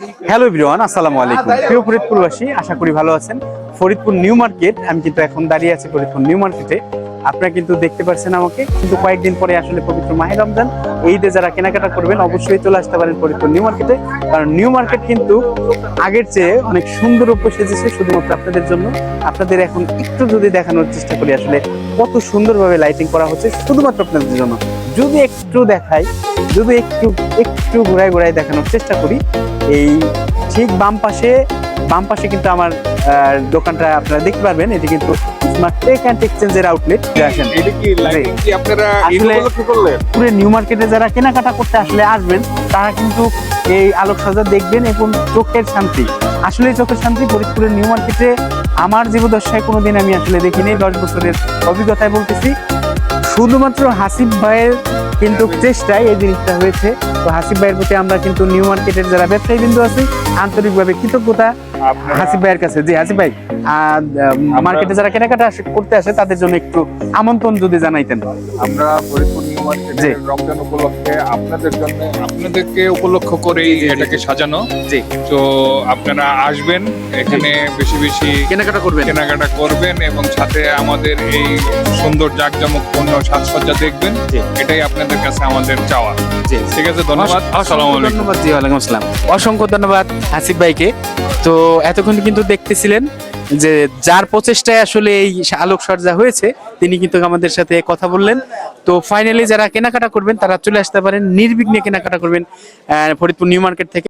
Hello everyone, আসসালামু আলাইকুম। প্রিয় ফরিদপুরবাসী, আশা করি ভালো আছেন। ফরিদপুর নিউ মার্কেট, আমি কিন্তু এখন দাঁড়িয়ে আছি ফরিদপুর নিউ মার্কেটে। আপনারা কিন্তু দেখতে পাচ্ছেন আমাকে, কিন্তু কয়েকদিন পরে আসলে পবিত্র মাহে রমজান, ঈদে যারা কেনাকাটা করবেন অবশ্যই চলে আসতে পারেন ফরিদপুর নিউ মার্কেটে। কারণ নিউ মার্কেট কিন্তু আগের চেয়ে অনেক সুন্দর রূপে সেজেছে শুধুমাত্র আপনাদের জন্য। আপনাদের এখন একটু যদি দেখানোর চেষ্টা করি আসলে কত সুন্দরভাবে লাইটিং করা হচ্ছে শুধুমাত্র আপনাদের জন্য। যদি একটু দেখাই, যদি একটু একটু ঘোরায় ঘোরায় দেখানোর চেষ্টা করি, এই ঠিক বাম পাশে কিন্তু আমার দোকানটা আপনারা দেখতে পারবেন। এটি কিন্তু স্মার্ট টেক অ্যান্ড এক্সচেঞ্জের আউটলেট। এটা কি লাইটিং কি আপনারা আসলে কি করলেন? পুরো নিউ মার্কেটে যারা কেনাকাটা করতে আসলে আসবেন তারা কিন্তু এই আলোকসজ্জা দেখবেন এবং চোখের শান্তি, আসলে চোখের শান্তি ফরিদপুরের নিউ মার্কেটে আমার জীবদ্দশায় কোনোদিন আমি আসলে দেখিনি। 10 বছরের অভিজ্ঞতায় বলতেছি, শুধুমাত্র হাসিব ভাইয়ের কিন্তু চেষ্টায় এই জিনিসটা হয়েছে। তো হাসিব ভাইয়ের প্রতি আমরা কিন্তু নিউ মার্কেটের যারা ব্যবসায়ী বিন্দু আছি আন্তরিকভাবে কৃতজ্ঞতা হাসিব ভাইয়ের কাছে। যে হাসিব ভাই, মার্কেটে যারা কেনাকাটা করতে আসে তাদের জন্য একটু আমন্ত্রণ যদি জানাইতেন। আমরা ফরিদপুর নিউ মার্কেটে রমজান উপলক্ষে আপনাদেরকে উপলক্ষ করেই এটাকে সাজানো। জি, তো আপনারা আসবেন এখানে, বেশি বেশি কেনাকাটা করবেন এবং সাথে আমাদের এই সুন্দর জাঁকজমকপূর্ণ সাজসজ্জা দেখবেন। জি। এটাই আপনাদের কাছে আমাদের চাওয়া। জি। ঠিক আছে, ধন্যবাদ। আসসালামু আলাইকুম। ধন্যবাদ। জি, ওয়ালাইকুম আসসালাম। অসংখ্য ধন্যবাদ হাসিব ভাইকে। তো এতক্ষণ কিন্তু দেখতেছিলেন যে যার প্রচেষ্টায় আসলে এই আলোকসজ্জা হয়েছে তিনি কিন্তু আমাদের সাথে কথা বললেন। তো ফাইনালি যারা কেনাকাটা করবেন তারা চলে আসতে পারেন, নির্বিঘ্নে কেনাকাটা করবেন ফরিদপুর নিউ মার্কেট থেকে।